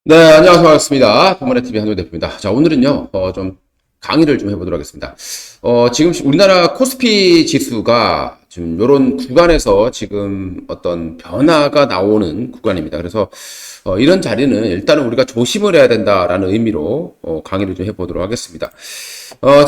네, 안녕하세요. 반갑습니다. 돈마레TV 한우 대표입니다. 자, 오늘은요, 좀 강의를 좀 해보도록 하겠습니다. 지금 우리나라 코스피 지수가 지금 요런 구간에서 지금 어떤 변화가 나오는 구간입니다. 그래서, 이런 자리는 일단은 우리가 조심을 해야 된다라는 의미로, 강의를 좀 해보도록 하겠습니다.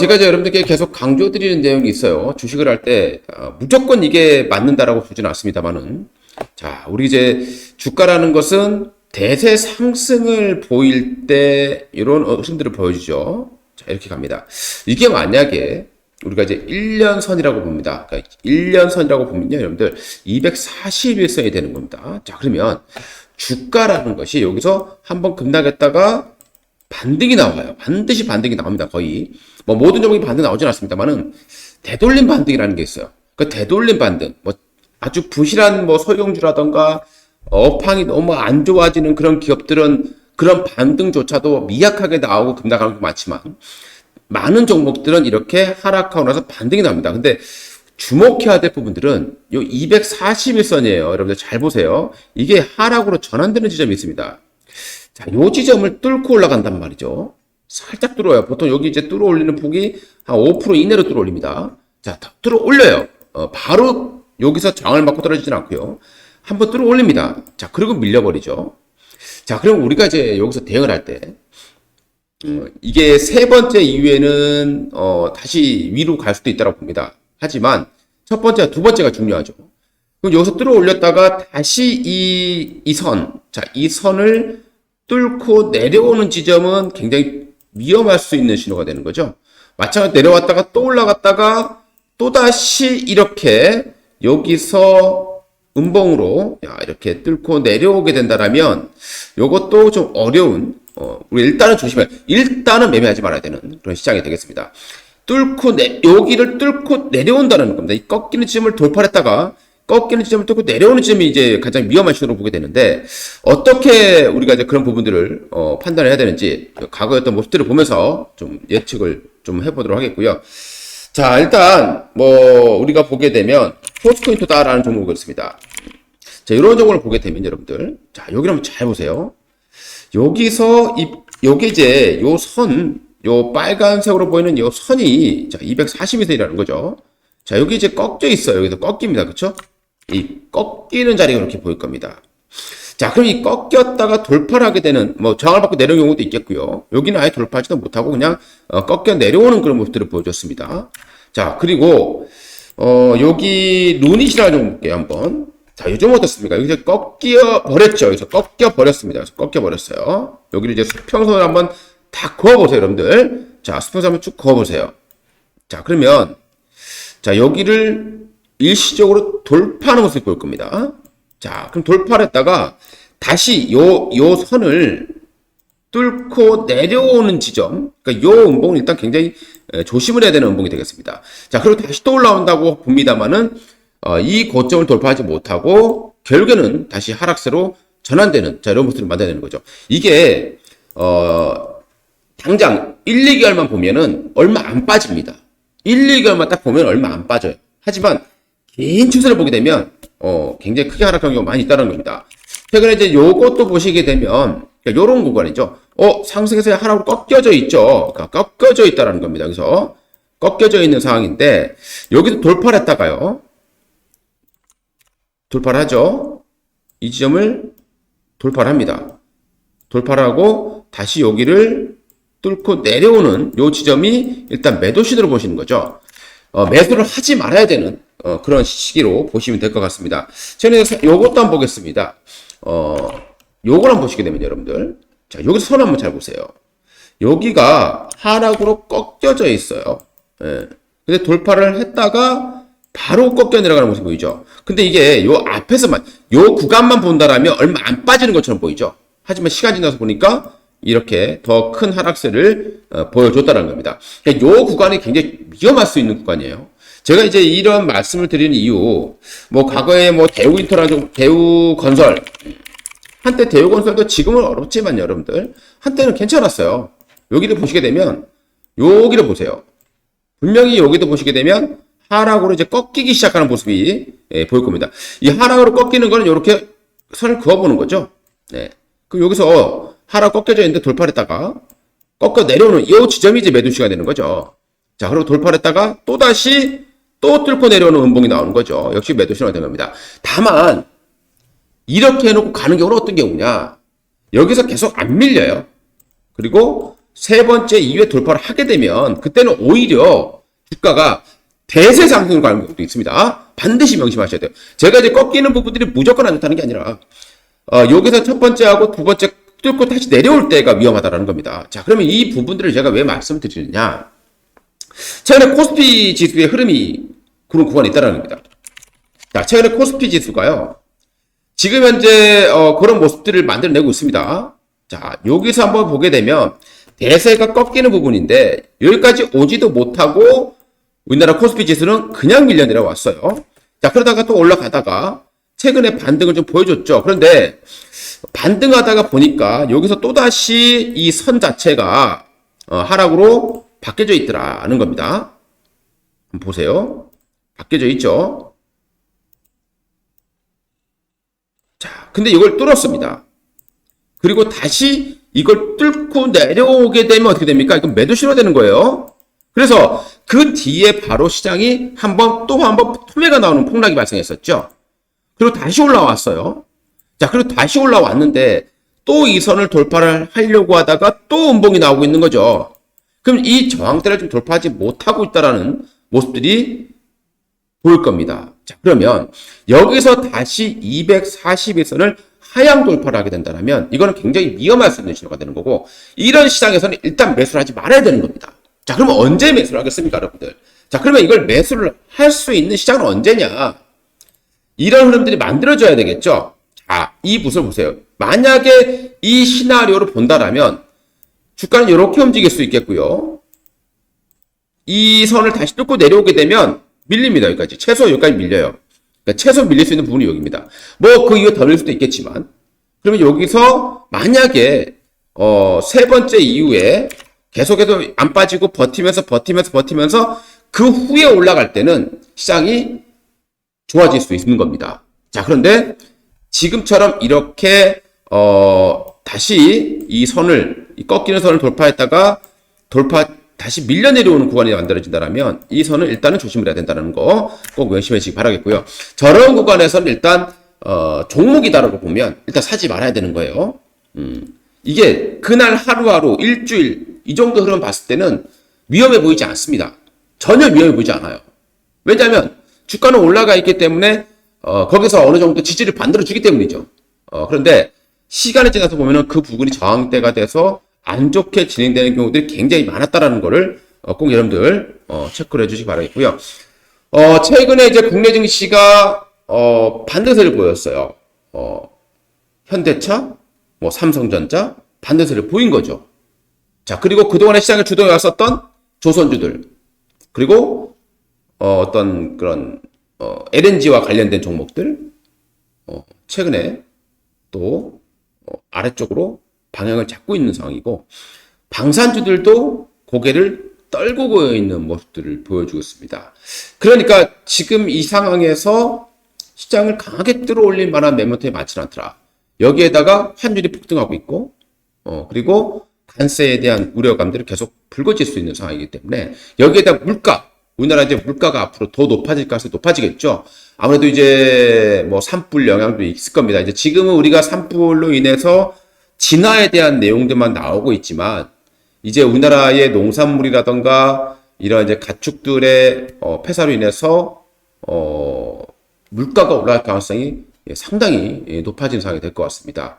제가 이제 여러분들께 계속 강조드리는 내용이 있어요. 주식을 할 때, 무조건 이게 맞는다라고 보지는 않습니다만은. 자, 우리 이제 주가라는 것은 대세 상승을 보일 때 이런 흐름들을 보여주죠. 자, 이렇게 갑니다. 이게 만약에 우리가 이제 1년 선이라고 봅니다. 그러니까 1년 선이라고 보면요, 여러분들 241선이 되는 겁니다. 자, 그러면 주가라는 것이 여기서 한번 급락했다가 반등이 나와요. 반드시 반등이 나옵니다. 거의 뭐 모든 종목이 반등 나오진 않습니다만은 되돌림 반등이라는 게 있어요. 그 되돌림 반등, 뭐 아주 부실한 뭐 소형주라던가 업황이 너무 안 좋아지는 그런 기업들은 그런 반등조차도 미약하게 나오고 급락하는 게 많지만 많은 종목들은 이렇게 하락하고 나서 반등이 납니다. 근데 주목해야 될 부분들은 요 241선이에요. 여러분들 잘 보세요. 이게 하락으로 전환되는 지점이 있습니다. 자, 요 지점을 뚫고 올라간단 말이죠. 살짝 뚫어요. 보통 여기 이제 뚫어 올리는 폭이 한 5% 이내로 뚫어 올립니다. 자, 뚫어 올려요. 바로 여기서 저항을 맞고 떨어지진 않고요. 한번 뚫어 올립니다. 자, 그리고 밀려버리죠. 자, 그럼 우리가 이제 여기서 대응을 할 때, 이게 세 번째 이후에는, 다시 위로 갈 수도 있다고 봅니다. 하지만, 첫 번째와 두 번째가 중요하죠. 그럼 여기서 뚫어 올렸다가 다시 이 선, 자, 이 선을 뚫고 내려오는 지점은 굉장히 위험할 수 있는 신호가 되는 거죠. 마찬가지로 내려왔다가 또 올라갔다가 또다시 이렇게 여기서 음봉으로 이렇게 뚫고 내려오게 된다라면 이것도 좀 어려운 우리 일단은 조심해 일단은 매매하지 말아야 되는 그런 시장이 되겠습니다. 여기를 뚫고 내려온다는 겁니다. 이 꺾이는 지점을 돌파했다가 꺾이는 지점을 뚫고 내려오는 지점이 이제 가장 위험한 신호로 보게 되는데 어떻게 우리가 이제 그런 부분들을 판단을 해야 되는지 과거의 어떤 모습들을 보면서 좀 예측을 좀 해보도록 하겠고요. 자, 일단 뭐 우리가 보게 되면 포스코인터다라는 종목이 있습니다. 자, 이런 종목을 보게 되면 여러분들, 자, 여기를 한번 잘 보세요. 여기서 여기 이제 요 빨간색으로 보이는 요 선이 자, 242선이라는 거죠. 자, 여기 이제 꺾여 있어요. 여기서 꺾입니다. 그렇죠? 이 꺾이는 자리가 이렇게 보일 겁니다. 자, 그럼 이 꺾였다가 돌파를 하게 되는, 뭐, 저항을 받고 내려오는 경우도 있겠고요. 여기는 아예 돌파하지도 못하고 그냥, 꺾여 내려오는 그런 모습들을 보여줬습니다. 자, 그리고, 여기, 루닛이라는 종목 볼게요, 한번. 자, 요즘 어떻습니까? 여기서 꺾여 버렸죠. 여기서 꺾여 버렸습니다. 여기서 꺾여 버렸어요. 여기를 이제 수평선을 한번 다 그어보세요, 여러분들. 자, 수평선 한번 쭉 그어보세요. 자, 그러면, 자, 여기를 일시적으로 돌파하는 모습을 보일 겁니다. 자, 그럼 돌파를 했다가 다시 요 선을 뚫고 내려오는 지점, 그러니까 요 음봉은 일단 굉장히 조심을 해야 되는 음봉이 되겠습니다. 자, 그리고 다시 또 올라온다고 봅니다만은 이 고점을 돌파하지 못하고 결국에는 다시 하락세로 전환되는 자, 이런 모습을 만들어내는 거죠. 이게 당장 1, 2개월만 보면은 얼마 안 빠집니다. 1, 2개월만 딱 보면 얼마 안 빠져요. 하지만 긴 추세를 보게 되면 굉장히 크게 하락한 경우가 많이 있다는 겁니다. 최근에 이제 요것도 보시게 되면 요런 구간이죠. 상승에서 하락으로 꺾여져 있죠. 그러니까 꺾여져 있다는 겁니다. 그래서 꺾여져 있는 상황인데 여기서 돌파를 했다가요. 돌파를 하죠. 이 지점을 돌파를 합니다. 돌파를 하고 다시 여기를 뚫고 내려오는 요 지점이 일단 매도 신호로 보시는 거죠. 매수를 하지 말아야 되는 그런 시기로 보시면 될 것 같습니다. 저는 요것도 한번 보겠습니다. 요걸 한번 보시게 되면 여러분들, 자, 여기서 선 한번 잘 보세요. 여기가 하락으로 꺾여져 있어요. 예. 근데 돌파를 했다가 바로 꺾여 내려가는 모습 보이죠. 근데 이게 요 앞에서만 요 구간만 본다라면 얼마 안 빠지는 것처럼 보이죠. 하지만 시간 지나서 보니까 이렇게 더 큰 하락세를 보여줬다는 겁니다. 그러니까 요 구간이 굉장히 위험할 수 있는 구간이에요. 제가 이제 이런 말씀을 드리는 이유, 뭐 과거에 뭐 대우인터나 대우건설, 한때 대우건설도 지금은 어렵지만 여러분들 한때는 괜찮았어요. 여기를 보시게 되면 여기를 보세요. 분명히 여기도 보시게 되면 하락으로 이제 꺾이기 시작하는 모습이 보일 겁니다. 이 하락으로 꺾이는 거는 이렇게 선을 그어보는 거죠. 네. 그럼 여기서 하락 꺾여져 있는데 돌파를 했다가 꺾여 내려오는 이 지점이 이제 매도 시가 되는 거죠. 자, 그리고 돌파를 했다가 또다시 또 뚫고 내려오는 음봉이 나오는 거죠. 역시 매도 신호가 되는 겁니다. 다만 이렇게 해놓고 가는 경우는 어떤 경우냐? 여기서 계속 안 밀려요. 그리고 세 번째 이후에 돌파를 하게 되면 그때는 오히려 주가가 대세 상승을 가는 것도 있습니다. 반드시 명심하셔야 돼요. 제가 이제 꺾이는 부분들이 무조건 안 좋다는 게 아니라 여기서 첫 번째하고 두 번째 뚫고 다시 내려올 때가 위험하다라는 겁니다. 자, 그러면 이 부분들을 제가 왜 말씀드리느냐? 최근에 코스피 지수의 흐름이 그런 구간이 있다는 겁니다. 자, 최근에 코스피 지수가요. 지금 현재 그런 모습들을 만들어내고 있습니다. 자, 여기서 한번 보게 되면 대세가 꺾이는 부분인데 여기까지 오지도 못하고 우리나라 코스피 지수는 그냥 밀려 내려왔어요. 자, 그러다가 또 올라가다가 최근에 반등을 좀 보여줬죠. 그런데 반등하다가 보니까 여기서 또다시 이 선 자체가 하락으로 바뀌어져 있더라는 겁니다. 한번 보세요. 바뀌어져 있죠. 자, 근데 이걸 뚫었습니다. 그리고 다시 이걸 뚫고 내려오게 되면 어떻게 됩니까? 이건 매도 신호 되는 거예요. 그래서 그 뒤에 바로 시장이 또 한 번 소매가 나오는 폭락이 발생했었죠. 그리고 다시 올라왔어요. 자, 그리고 다시 올라왔는데 또 이 선을 돌파를 하려고 하다가 또 음봉이 나오고 있는 거죠. 그럼 이 저항대를 좀 돌파하지 못하고 있다라는 모습들이 보일 겁니다. 자, 그러면 여기서 다시 241선을 하향 돌파를 하게 된다면 이거는 굉장히 위험할 수 있는 신호가 되는 거고 이런 시장에서는 일단 매수를 하지 말아야 되는 겁니다. 자, 그러면 언제 매수를 하겠습니까, 여러분들? 자, 그러면 이걸 매수를 할 수 있는 시장은 언제냐? 이런 흐름들이 만들어져야 되겠죠? 자, 이 붓을 보세요. 만약에 이 시나리오를 본다라면 주가는 이렇게 움직일 수 있겠고요. 이 선을 다시 뚫고 내려오게 되면 밀립니다, 여기까지. 최소 여기까지 밀려요. 그러니까 최소 밀릴 수 있는 부분이 여기입니다. 뭐 그 이후 더 밀릴 수도 있겠지만 그러면 여기서 만약에 세 번째 이후에 계속해서 안 빠지고 버티면서 그 후에 올라갈 때는 시장이 좋아질 수 있는 겁니다. 자, 그런데 지금처럼 이렇게 다시 이 꺾이는 선을 돌파했다가 다시 밀려 내려오는 구간이 만들어진다면 이 선은 일단은 조심을 해야 된다는 거 꼭 명심하시기 바라겠고요. 저런 구간에서는 일단 종목이다라고 보면 일단 사지 말아야 되는 거예요. 이게 그날 하루하루 일주일 이 정도 흐름 봤을 때는 위험해 보이지 않습니다. 전혀 위험해 보이지 않아요. 왜냐하면 주가는 올라가 있기 때문에 거기서 어느 정도 지지를 만들어주기 때문이죠. 그런데 시간이 지나서 보면은 그 부분이 저항대가 돼서 안 좋게 진행되는 경우들이 굉장히 많았다라는 거를 꼭 여러분들 체크를 해주시기 바라겠고요. 최근에 이제 국내 증시가 반등세를 보였어요. 현대차, 뭐 삼성전자 반등세를 보인 거죠. 자, 그리고 그동안에 시장을 주도해 왔었던 조선주들 그리고 어떤 그런 LNG와 관련된 종목들 최근에 또 아래쪽으로 방향을 잡고 있는 상황이고 방산주들도 고개를 떨구고 있는 모습들을 보여주고 있습니다. 그러니까 지금 이 상황에서 시장을 강하게 끌어올릴 만한 매매터에 맞지는 않더라. 여기에다가 환율이 폭등하고 있고 그리고 관세에 대한 우려감들이 계속 불거질 수 있는 상황이기 때문에 여기에다 우리나라 이제 물가가 앞으로 더 높아질 가능성이 높아지겠죠. 아무래도 이제 뭐 산불 영향도 있을 겁니다. 이제 지금은 우리가 산불로 인해서 진화에 대한 내용들만 나오고 있지만 이제 우리나라의 농산물이라던가 이런 이제 가축들의 폐사로 인해서 물가가 올라갈 가능성이 상당히 높아진 상황이 될 것 같습니다.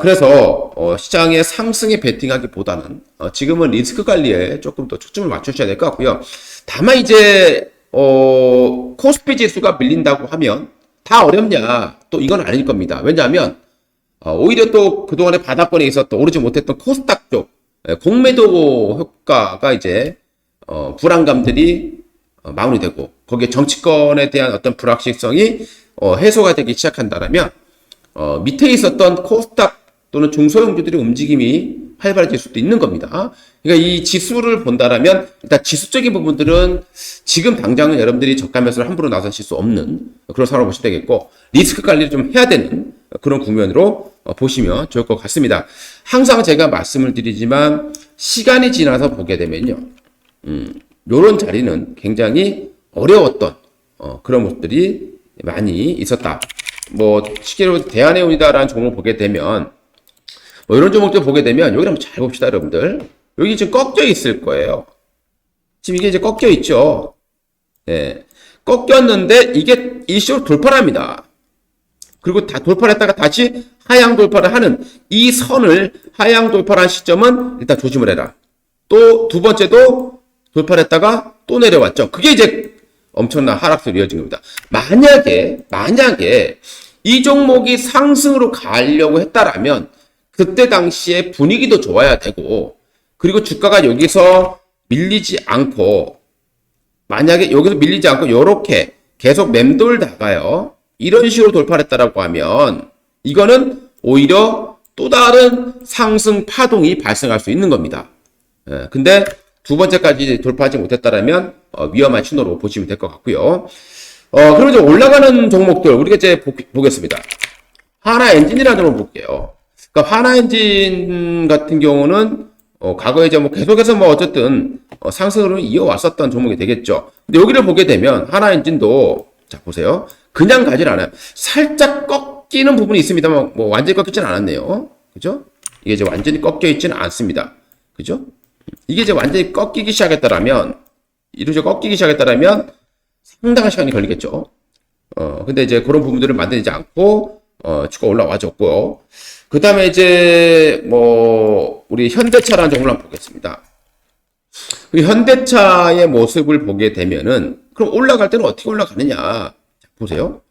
그래서 시장의 상승에 베팅하기보다는 지금은 리스크 관리에 조금 더 초점을 맞추셔야 될 것 같고요. 다만 이제 코스피 지수가 밀린다고 하면 다 어렵냐? 또 이건 아닐 겁니다. 왜냐하면 오히려 또 그동안에 바닥권에 있었던 오르지 못했던 코스닥 쪽 공매도 효과가 이제 불안감들이 마무리되고 거기에 정치권에 대한 어떤 불확실성이 해소가 되기 시작한다면 밑에 있었던 코스닥 또는 중소형주들의 움직임이 활발해질 수도 있는 겁니다. 그러니까 이 지수를 본다라면 일단 지수적인 부분들은 지금 당장은 여러분들이 저가 매수를 함부로 나서실 수 없는 그런 상황으로 보시면 되겠고, 리스크 관리를 좀 해야 되는 그런 국면으로 보시면 좋을 것 같습니다. 항상 제가 말씀을 드리지만 시간이 지나서 보게 되면요, 요런 자리는 굉장히 어려웠던 그런 모습들이 많이 있었다. 뭐 쉽게로 대한해운이다라는 종목을 보게 되면, 뭐 이런 종목들 보게 되면 여기 한번 잘 봅시다, 여러분들. 여기 지금 꺾여 있을 거예요. 지금 이게 이제 꺾여 있죠. 예. 꺾였는데 이게 일시적으로 돌파를 합니다. 그리고 다 돌파를 했다가 다시 하향 돌파를 하는 이 선을, 하향 돌파를 한 시점은 일단 조심을 해라. 또 두 번째도 돌파를 했다가 또 내려왔죠. 그게 이제 엄청난 하락세로 이어진 겁니다. 만약에 이 종목이 상승으로 가려고 했다라면 그때 당시에 분위기도 좋아야 되고, 그리고 주가가 여기서 밀리지 않고, 만약에 여기서 밀리지 않고 이렇게 계속 맴돌다가요, 이런 식으로 돌파를 했다라고 하면 이거는 오히려 또 다른 상승 파동이 발생할 수 있는 겁니다. 예, 근데 두 번째까지 돌파하지 못했다라면 위험한 신호로 보시면 될 것 같고요. 그럼 이제 올라가는 종목들 우리가 이제 보겠습니다. 하나엔진이라는 종목 볼게요. 그러니까 하나엔진 같은 경우는 과거에 이제 뭐 계속해서 뭐 어쨌든 상승으로 이어왔었던 종목이 되겠죠. 근데 여기를 보게 되면 하나엔진도, 자 보세요, 그냥 가질 않아요. 살짝 꺾이는 부분이 있습니다만 뭐 완전히 꺾이진 않았네요. 그죠? 이게 이제 완전히 꺾여 있지는 않습니다. 그죠? 이게 이제 완전히 꺾이기 시작했다라면, 이렇게 꺾이기 시작했다라면 상당한 시간이 걸리겠죠. 근데 이제 그런 부분들을 만들지 않고 주가 올라와줬고요. 그 다음에 이제 뭐 우리 현대차라는 종목을 한번 보겠습니다. 그 현대차의 모습을 보게 되면은, 그럼 올라갈 때는 어떻게 올라가느냐? 자, 보세요.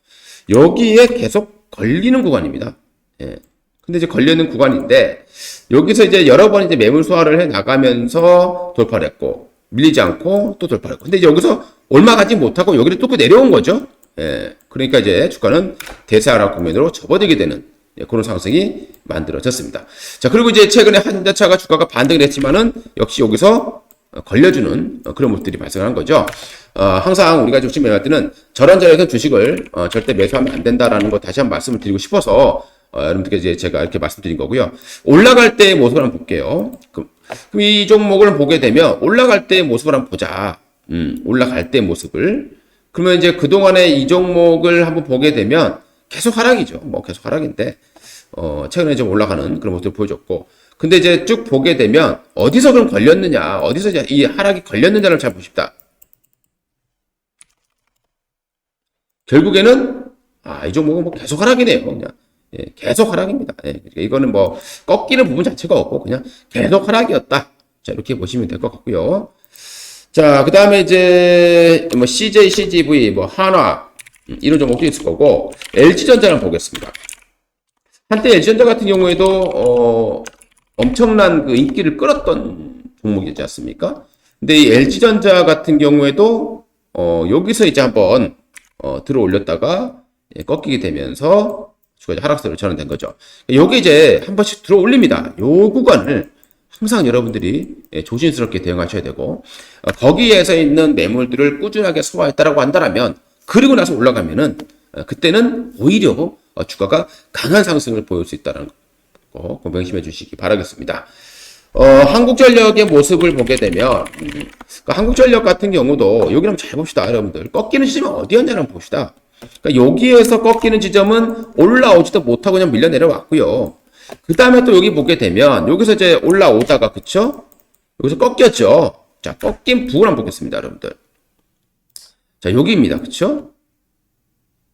여기에 계속 걸리는 구간입니다. 예. 근데 이제 걸려있는 구간인데, 여기서 이제 여러 번 이제 매물 소화를 해 나가면서 돌파를 했고, 밀리지 않고 또 돌파를 했고. 근데 이제 여기서 얼마 가지 못하고 여기를 뚫고 내려온 거죠. 예. 그러니까 이제 주가는 대세하락 국면으로 접어들게 되는 그런 상승이 만들어졌습니다. 자, 그리고 이제 최근에 현대차가 주가가 반등을 했지만은 역시 여기서 걸려주는 그런 모습들이 발생한 거죠. 항상 우리가 조심해야 할 때는 저런 자리에서 주식을 절대 매수하면 안 된다라는 거 다시 한번 말씀을 드리고 싶어서 여러분들께 이제 제가 이렇게 말씀드린 거고요. 올라갈 때의 모습을 한번 볼게요. 그럼 이 종목을 보게 되면 올라갈 때의 모습을 한번 보자. 올라갈 때의 모습을. 그러면 이제 그동안에 이 종목을 한번 보게 되면 계속 하락이죠. 뭐 계속 하락인데, 최근에 좀 올라가는 그런 모습을 보여줬고. 근데 이제 쭉 보게 되면 어디서 그럼 걸렸느냐, 어디서 이 하락이 걸렸느냐를 잘 보십시다. 결국에는, 이 종목은 뭐 계속 하락이네요. 그냥. 예, 계속 하락입니다. 예, 그러니까 이거는 뭐 꺾이는 부분 자체가 없고 그냥 계속 하락이었다. 자, 이렇게 보시면 될 것 같고요. 자, 그 다음에 이제 뭐 CJ, CGV, 뭐 한화, 이런 종목도 있을 거고, LG전자를 보겠습니다. 한때 LG전자 같은 경우에도 엄청난 그 인기를 끌었던 종목이지 않습니까? 근데 이 LG전자 같은 경우에도 여기서 이제 한번 들어 올렸다가 꺾이게 되면서 주가 이제 하락세로 전환된 거죠. 여기 이제 한 번씩 들어 올립니다. 요 구간을 항상 여러분들이 조심스럽게 대응하셔야 되고, 거기에서 있는 매물들을 꾸준하게 소화했다라고 한다면, 그리고 나서 올라가면은 그때는 오히려 주가가 강한 상승을 보일 수 있다는 거 명심해 주시기 바라겠습니다. 한국전력의 모습을 보게 되면, 한국전력 같은 경우도 여기 한번 잘 봅시다, 여러분들. 꺾이는 지점은 어디였냐를 한번 봅시다. 그러니까 여기에서 꺾이는 지점은 올라오지도 못하고 그냥 밀려 내려왔고요. 그 다음에 또 여기 보게 되면 여기서 이제 올라오다가, 그쵸? 여기서 꺾였죠. 자, 꺾인 부분 한번 보겠습니다, 여러분들. 자, 여기입니다. 그쵸?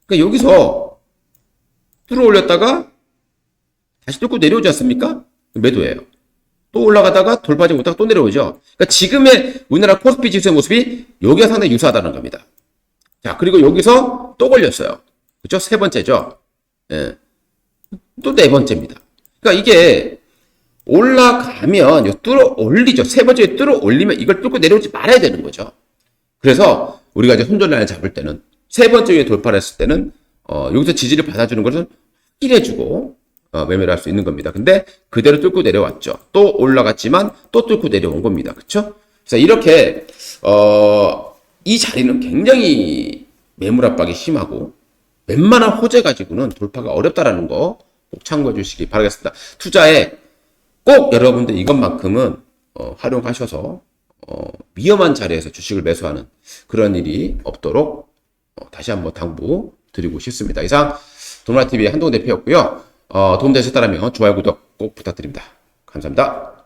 그러니까 여기서 뚫어 올렸다가 다시 뚫고 내려오지 않습니까? 매도예요. 또 올라가다가 돌파하지 못하고 또 내려오죠. 그러니까 지금의 우리나라 코스피 지수의 모습이 여기가 상당히 유사하다는 겁니다. 자, 그리고 여기서 또 걸렸어요. 그쵸? 세 번째죠. 예. 또 네 번째입니다. 그러니까 이게 올라가면 뚫어 올리죠. 세 번째에 뚫어 올리면 이걸 뚫고 내려오지 말아야 되는 거죠. 그래서 우리가 이제 손절라인을 잡을 때는, 세 번째 위에 돌파를 했을 때는 여기서 지지를 받아주는 것을 확인해주고, 매매를 할 수 있는 겁니다. 근데 그대로 뚫고 내려왔죠. 또 올라갔지만 또 뚫고 내려온 겁니다. 그쵸? 그래서 이렇게 이 자리는 굉장히 매물 압박이 심하고 웬만한 호재 가지고는 돌파가 어렵다라는 거 꼭 참고해 주시기 바라겠습니다. 투자에 꼭 여러분들 이것만큼은 활용하셔서 위험한 자리에서 주식을 매수하는 그런 일이 없도록 다시 한번 당부 드리고 싶습니다. 이상 도노라TV의 한동훈 대표였고요. 도움되셨다면 좋아요, 구독 꼭 부탁드립니다. 감사합니다.